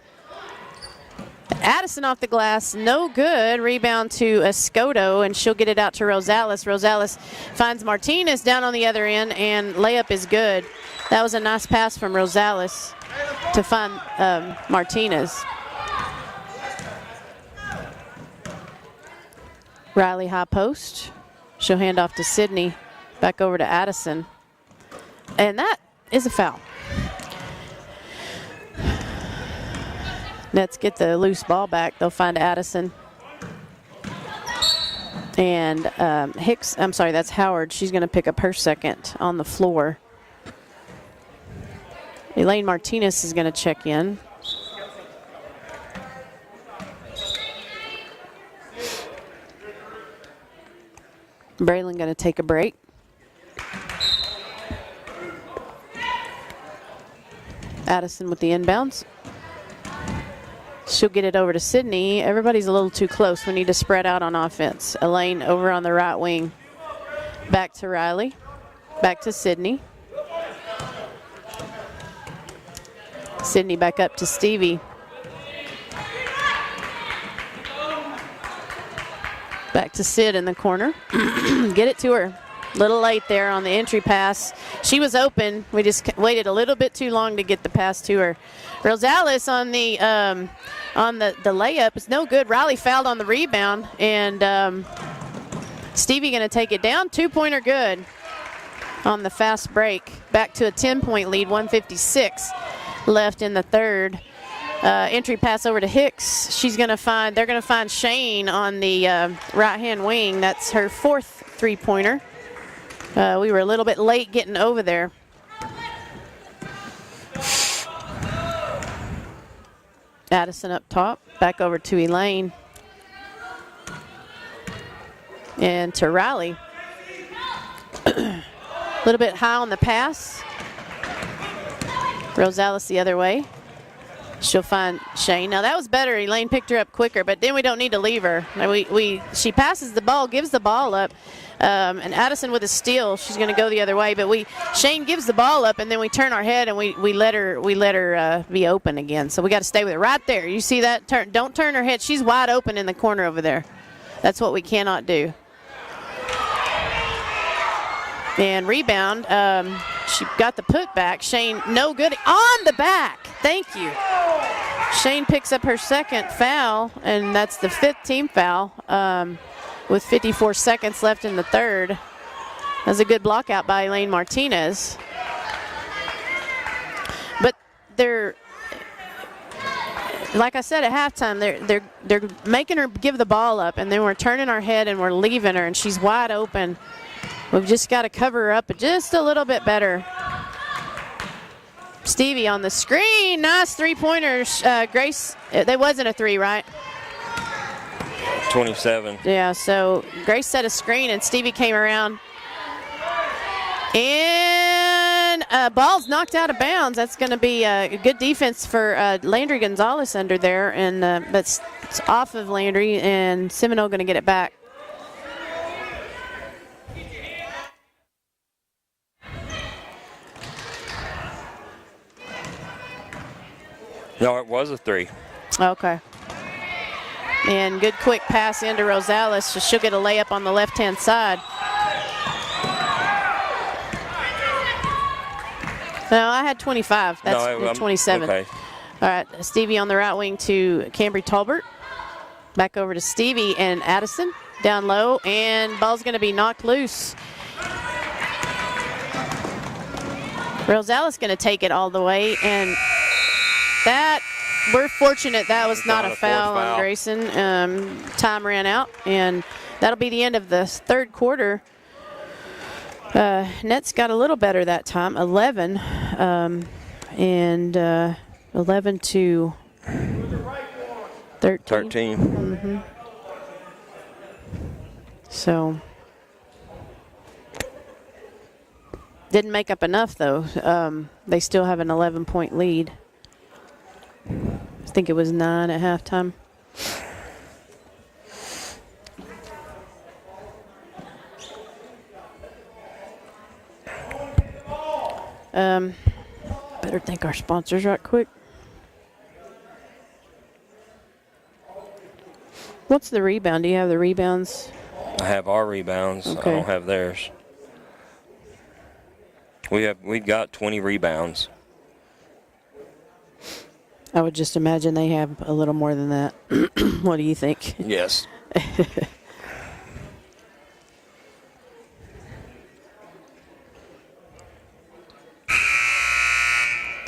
Addison off the glass, no good. Rebound to Escoto, and she'll get it out to Rosales. Rosales finds Martinez down on the other end, and layup is good. That was a nice pass from Rosales to find Martinez. Riley high post. She'll hand off to Sydney. Back over to Addison. And that is a foul. Nets get the loose ball back. They'll find Addison. And Hicks, I'm sorry, that's Howard. She's going to pick up her second on the floor. Elaine Martinez is going to check in. Braylon going to take a break. Addison with the inbounds. She'll get it over to Sydney. Everybody's a little too close. We need to spread out on offense. Elaine over on the right wing. Back to Riley. Back to Sydney. Sydney back up to Stevie. Back to Sid in the corner. Get it to her. Little late there on the entry pass. She was open. We just waited a little bit too long to get the pass to her. Rosales on the layup is no good. Riley fouled on the rebound, and Stevie going to take it down. 2-pointer good on the fast break. Back to a 10-point lead. 1:56 left in the third. Entry pass over to Hicks. They're going to find Shane on the right-hand wing. That's her fourth three-pointer. We were a little bit late getting over there. Addison up top, back over to Elaine. And to Riley. A little bit high on the pass. Rosales the other way. She'll find Shane. Now that was better. Elaine picked her up quicker, but then we don't need to leave her. She passes the ball, gives the ball up, and Addison with a steal. She's going to go the other way, but Shane gives the ball up, and then we turn our head and we let her be open again. So we got to stay with her right there. You see that? Don't turn her head. She's wide open in the corner over there. That's what we cannot do. And rebound. She got the putback. Shane, no good. On the back. Thank you. Shane picks up her second foul, and that's the fifth team foul with 54 seconds left in the third. That's a good block out by Elaine Martinez. But they're, like I said at halftime, they're making her give the ball up, and then we're turning our head and we're leaving her, and she's wide open. We've just got to cover her up just a little bit better. Stevie on the screen. Nice three-pointers. Grace, that wasn't a three, right?
27.
Yeah, so Grace set a screen, and Stevie came around. And ball's knocked out of bounds. That's going to be a good defense for Landry Gonzalez under there, and it's off of Landry, and Seminole going to get it back.
No, it was a three.
Okay. And good quick pass into Rosales. So she'll get a layup on the left-hand side. No, I had 25. That's 27.
Okay.
All right, Stevie on the right wing to Cambry Talbert. Back over to Stevie and Addison. Down low, and ball's going to be knocked loose. Rosales going to take it all the way, and we're fortunate that was not a foul on Grayson. Time ran out, and that'll be the end of the third quarter. Nets got a little better that time, 11, and 11 to 13. Mm-hmm. So didn't make up enough, though. They still have an 11-point lead. I think it was 9 at halftime. Better thank our sponsors right quick. What's the rebound? Do you have the rebounds?
I have our rebounds.
Okay.
I don't have theirs. We've got 20 rebounds.
I would just imagine they have a little more than that. What do you think?
Yes.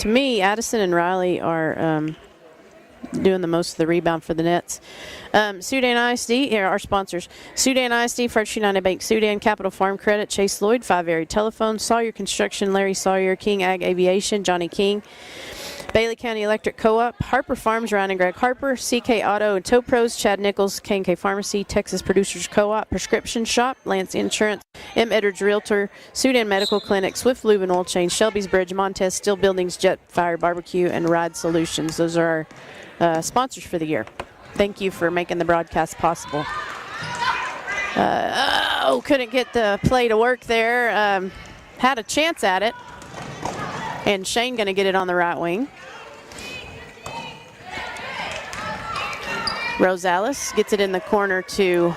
to me, Addison and Riley are doing the most of the rebound for the Nets. Sudan ISD, here are our sponsors. Sudan ISD, First United Bank, Sudan, Capital Farm Credit, Chase Lloyd, 5 Area Telephone, Sawyer Construction, Larry Sawyer, King Ag Aviation, Johnny King, Bailey County Electric Co-op, Harper Farms, Ryan and Greg Harper, CK Auto and Tow Pros, Chad Nichols, K&K Pharmacy, Texas Producers Co-op, Prescription Shop, Lance Insurance, M. Edwards Realtor, Sudan Medical Clinic, Swift Lube and Oil Change, Shelby's Bridge, Montez Steel Buildings, Jet Fire Barbecue, and Ride Solutions. Those are our sponsors for the year. Thank you for making the broadcast possible. Couldn't get the play to work there. Had a chance at it. And Shane going to get it on the right wing. Rosales gets it in the corner to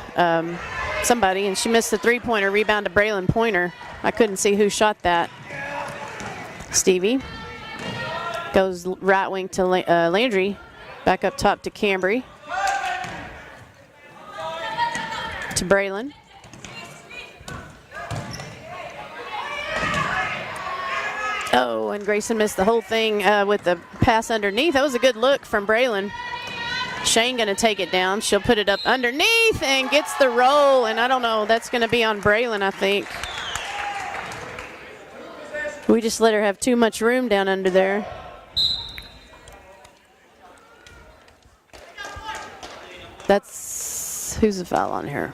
somebody, and she missed the three-pointer. Rebound to Braylon Pointer. I couldn't see who shot that. Stevie goes right wing to Landry. Back up top to Cambry. To Braylon. Oh, and Grayson missed the whole thing with the pass underneath. That was a good look from Braylon. Shane going to take it down. She'll put it up underneath and gets the roll. And I don't know, that's going to be on Braylon, I think. We just let her have too much room down under there. That's, who's the foul on here?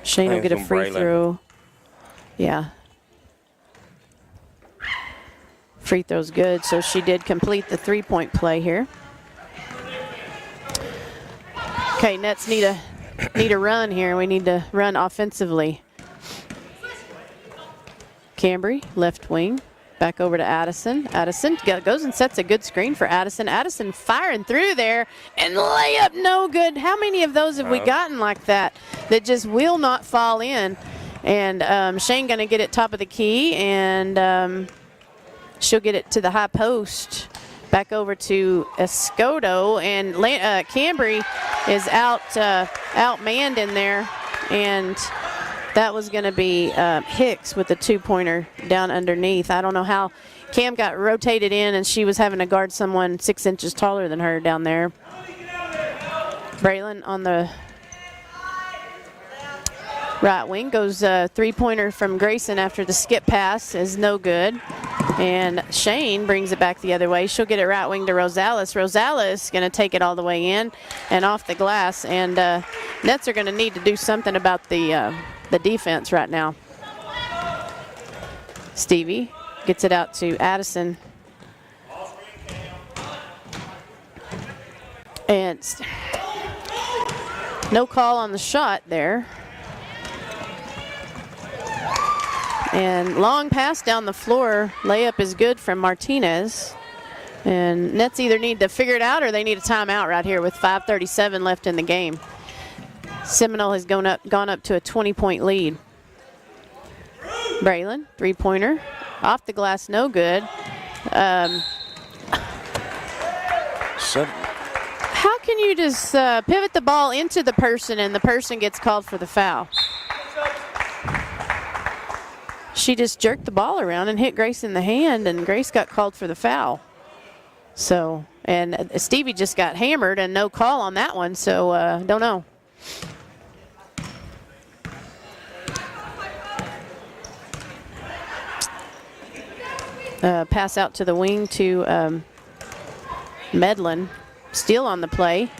Shane will get a free throw. Yeah. Free throw's good, so she did complete the three-point play here. Okay, Nets need a run here. We need to run offensively. Cambry, left wing, back over to Addison. Addison goes and sets a good screen for Addison. Addison firing through there, and layup no good. How many of those have we gotten like that just will not fall in? And Shane going to get it top of the key, and she'll get it to the high post. Back over to Escoto, and Cambry is outmanned in there, and that was going to be Hicks with the two-pointer down underneath. I don't know how Cam got rotated in, and she was having to guard someone 6 inches taller than her down there. Braylon on the right wing goes three-pointer from Grayson after the skip pass is no good. And Shane brings it back the other way. She'll get it right wing to Rosales. Rosales going to take it all the way in and off the glass. And Nets are going to need to do something about the defense right now. Stevie gets it out to Addison. And no call on the shot there. And long pass down the floor. Layup is good from Martinez. And Nets either need to figure it out or they need a timeout right here with 5:37 left in the game. Seminole has gone up to a 20-point lead. Braylon, three-pointer. Off the glass, no good. How can you just pivot the ball into the person and the person gets called for the foul? She just jerked the ball around and hit Grace in the hand, and Grace got called for the foul. So, and Stevie just got hammered and no call on that one, so don't know. Pass out to the wing to Medlin. Steal on the play.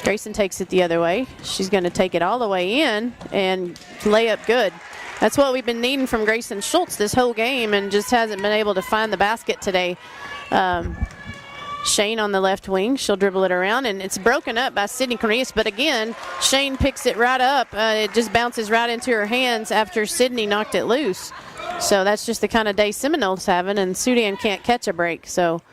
Grayson takes it the other way. She's going to take it all the way in and lay up good. That's what we've been needing from Grayson Schultz this whole game and just hasn't been able to find the basket today. Shane on the left wing. She'll dribble it around, and it's broken up by Sydney Cornelius. But again, Shane picks it right up. It just bounces right into her hands after Sydney knocked it loose. So that's just the kind of day Seminole's having, and Sudan can't catch a break. So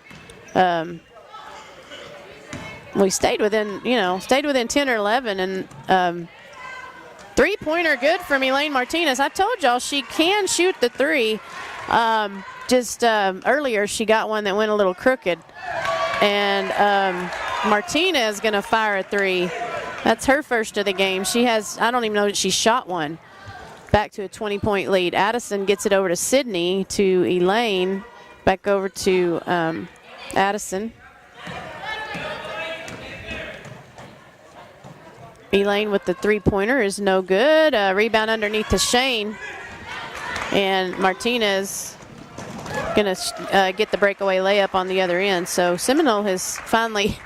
we stayed within 10 or 11, and three-pointer good from Elaine Martinez. I told y'all she can shoot the three. Earlier she got one that went a little crooked. And Martinez going to fire a three. That's her first of the game. She has, I don't even know that she shot one. back to a 20-point lead. Addison gets it over to Sydney, to Elaine, back over to Addison. Elaine with the three-pointer is no good. Rebound underneath to Shane. And Martinez going to get the breakaway layup on the other end. So Seminole has finally,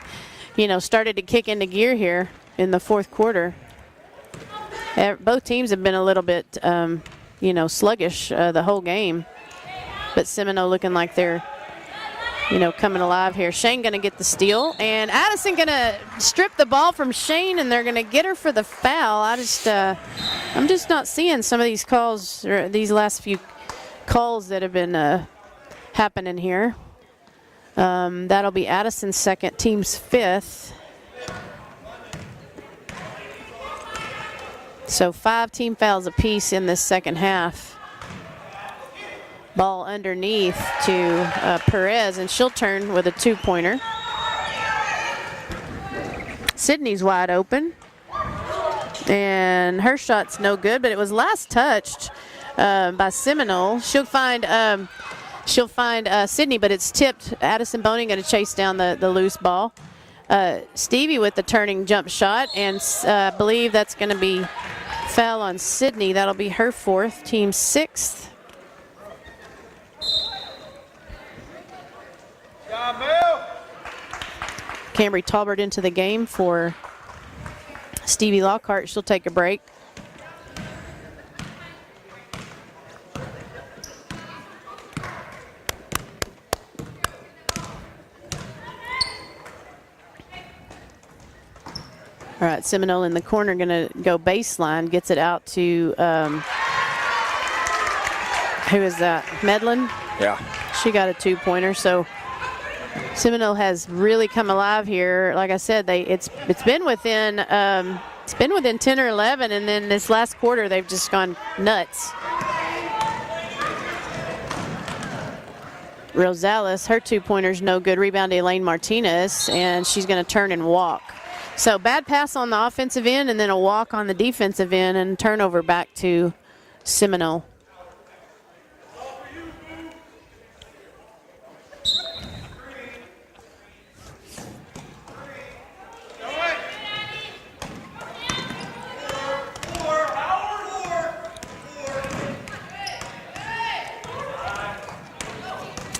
started to kick into gear here in the fourth quarter. Both teams have been a little bit, sluggish the whole game. But Seminole looking like they're, coming alive here. Shane going to get the steal. And Addison going to strip the ball from Shane, and they're going to get her for the foul. I'm just not seeing some of these calls, or these last few calls that have been happening here. That'll be Addison's second, team's fifth. So 5 team fouls apiece in this second half. Ball underneath to Perez, and she'll turn with a two-pointer. Sydney's wide open. And her shot's no good, but it was last touched by Seminole. She'll find Sydney, but it's tipped. Addison Boning going to chase down the loose ball. Stevie with the turning jump shot, and I believe that's going to be foul on Sydney. That'll be her fourth, team sixth. Cambry Talbert into the game for Stevie Lockhart. She'll take a break. All right, Seminole in the corner, going to go baseline, gets it out to, who is that? Medlin?
Yeah.
She got a two-pointer, so Seminole has really come alive here. Like I said, it's been within 10 or 11, and then this last quarter they've just gone nuts. Rosales, her two-pointer's no good. Rebound to Elaine Martinez, and she's going to turn and walk. So bad pass on the offensive end, and then a walk on the defensive end, and turnover back to Seminole.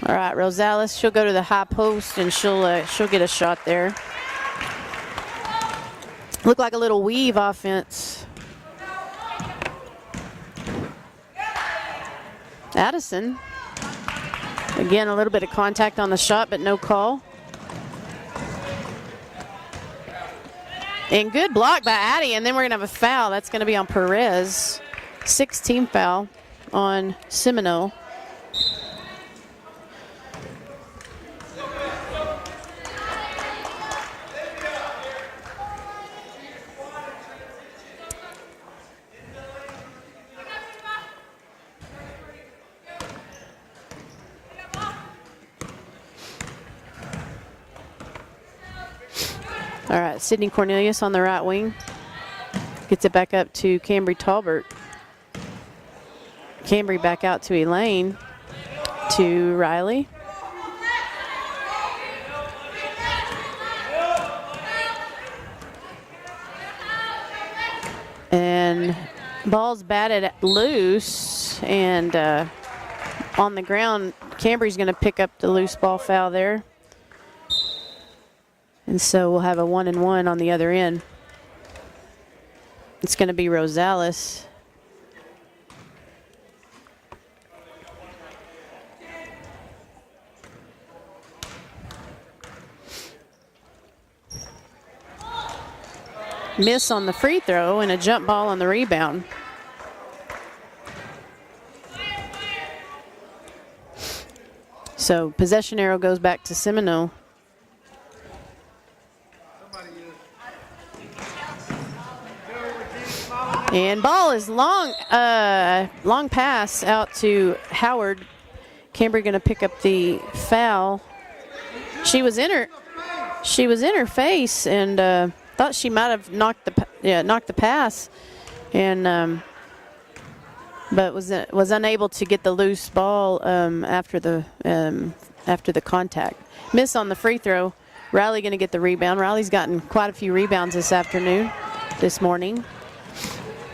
All right, Rosales, she'll go to the high post, and she'll get a shot there. Look like a little weave offense. Addison. Again, a little bit of contact on the shot, but no call. And good block by Addie, and then we're going to have a foul. That's going to be on Perez. 6th team foul on Seminole. All right, Sydney Cornelius on the right wing. Gets it back up to Cambry Talbert. Cambry back out to Elaine, to Riley. And ball's batted loose, and on the ground, Cambry's going to pick up the loose ball foul there. And so we'll have a 1-and-1 on the other end. It's going to be Rosales. Miss on the free throw and a jump ball on the rebound. So possession arrow goes back to Seminole. And ball is long pass out to Howard. Cambry going to pick up the foul. She was in her face, and thought she might have knocked the pass, and but was unable to get the loose ball after the contact. Miss on the free throw. Riley going to get the rebound. Riley's gotten quite a few rebounds this morning.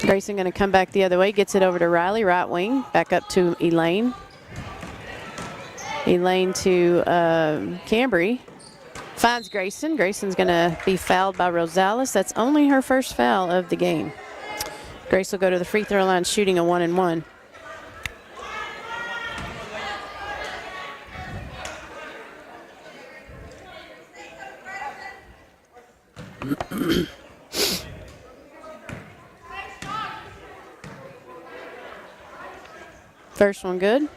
Grayson going to come back the other way, gets it over to Riley, right wing, back up to Elaine. Elaine to Cambry. Finds Grayson. Grayson's going to be fouled by Rosales. That's only her first foul of the game. Grace will go to the free throw line shooting a 1-and-1. First one good.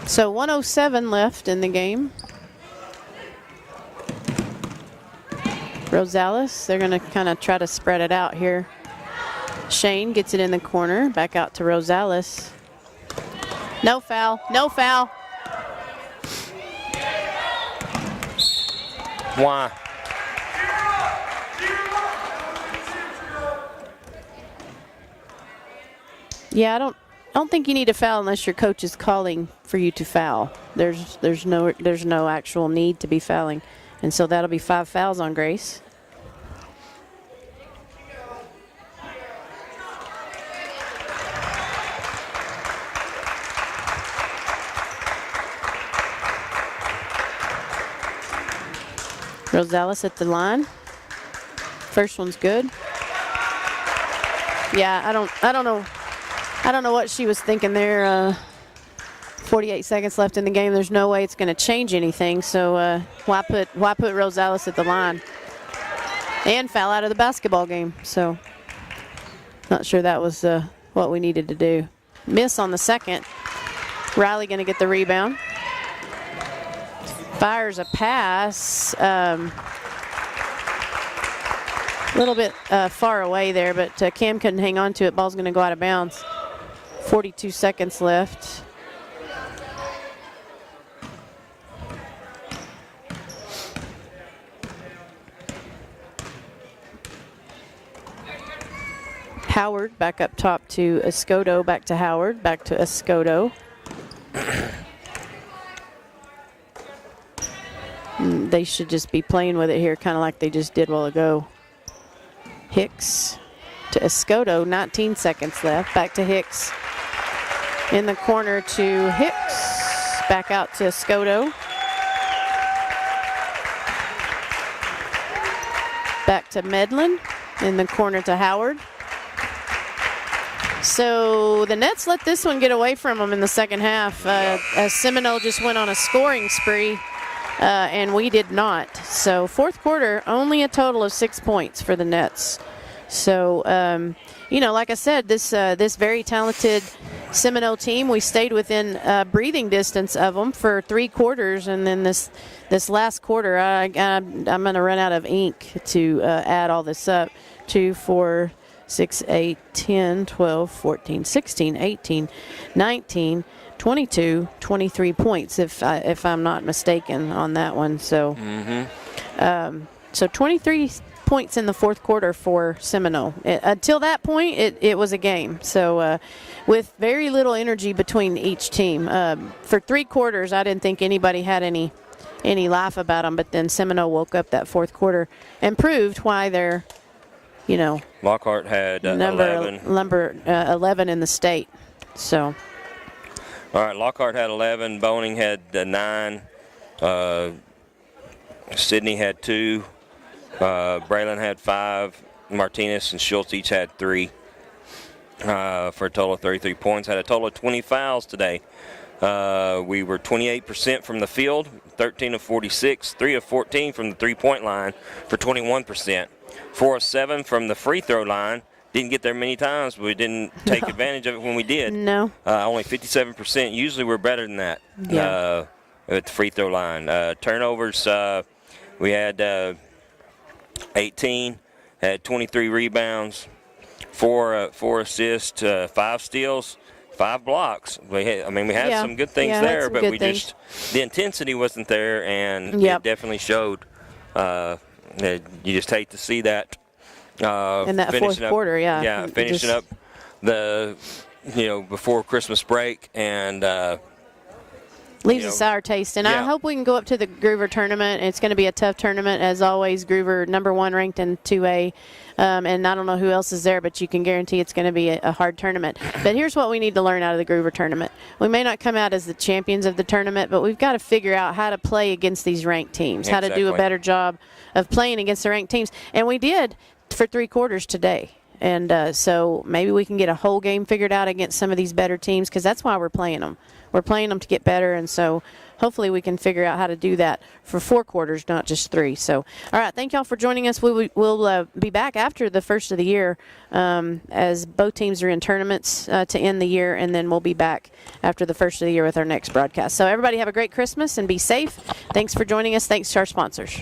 So 1:07 left in the game. Rosales, they're going to kind of try to spread it out here. Shane gets it in the corner, back out to Rosales. No foul, no foul.
Why?
Yeah, I don't think you need to foul unless your coach is calling for you to foul. There's no actual need to be fouling. And so that'll be 5 fouls on Grace. Rosales at the line. First one's good. Yeah, I don't know what she was thinking there. 48 seconds left in the game. There's no way it's going to change anything. So why put Rosales at the line and foul out of the basketball game? So not sure that was what we needed to do. Miss on the second. Riley going to get the rebound. Fires a pass. A little bit far away there, but Cam couldn't hang on to it. Ball's going to go out of bounds. 42 seconds left. Howard back up top to Escoto, back to Howard, back to Escoto. They should just be playing with it here, kind of like they just did a while ago. Hicks to Escoto, 19 seconds left. Back to Hicks. In the corner to Hicks. Back out to Escoto. Back to Medlin. In the corner to Howard. So the Nets let this one get away from them in the second half. As Seminole just went on a scoring spree. And we did not. So fourth quarter, only a total of 6 points for the Nets. So, like I said, this very talented Seminole team, we stayed within breathing distance of them for 3 quarters. And then this last quarter, I'm going to run out of ink to add all this up. 2, 4, 6, 8, 10, 12, 14, 16, 18, 19, 22, 23 points, if I'm not mistaken on that one. So, so 23 points in the fourth quarter for Seminole. Until that point, it was a game. So, with very little energy between each team. For 3 quarters, I didn't think anybody had any life about them. But then Seminole woke up that fourth quarter and proved why they're,
Lockhart had
11 in the state. So.
All right, Lockhart had 11. Boning had 9. Sydney had 2. Braylon had 5. Martinez and Schultz each had 3 for a total of 33 points. Had a total of 20 fouls today. We were 28% from the field, 13 of 46, 3 of 14 from the three-point line for 21%. 4 of 7 from the free throw line. Didn't get there many times, but we didn't take advantage of it when we did.
No.
Only 57%. Usually we're better than that at the free throw line. Turnovers, we had 18, had 23 rebounds, 4 assists, 5 steals, 5 blocks. We had some good things there, but the intensity wasn't there, and it definitely showed. You just hate to see that.
In that fourth quarter,
finishing up before Christmas break, and
leaves a sour taste. And I hope we can go up to the Groover tournament. It's going to be a tough tournament, as always. Groover #1 ranked in 2A, and I don't know who else is there, but you can guarantee it's going to be a hard tournament. But here's what we need to learn out of the Groover tournament. We may not come out as the champions of the tournament, but we've got to figure out how to play against these ranked teams, how to do a better job of playing against the ranked teams. And we did for 3 quarters today. And so maybe we can get a whole game figured out against some of these better teams, because that's why we're playing them. We're playing them to get better, and so hopefully we can figure out how to do that for 4 quarters, not just 3. So, all right, thank y'all for joining us. We'll be back after the first of the year as both teams are in tournaments to end the year, and then we'll be back after the first of the year with our next broadcast. So everybody have a great Christmas and be safe. Thanks for joining us. Thanks to our sponsors.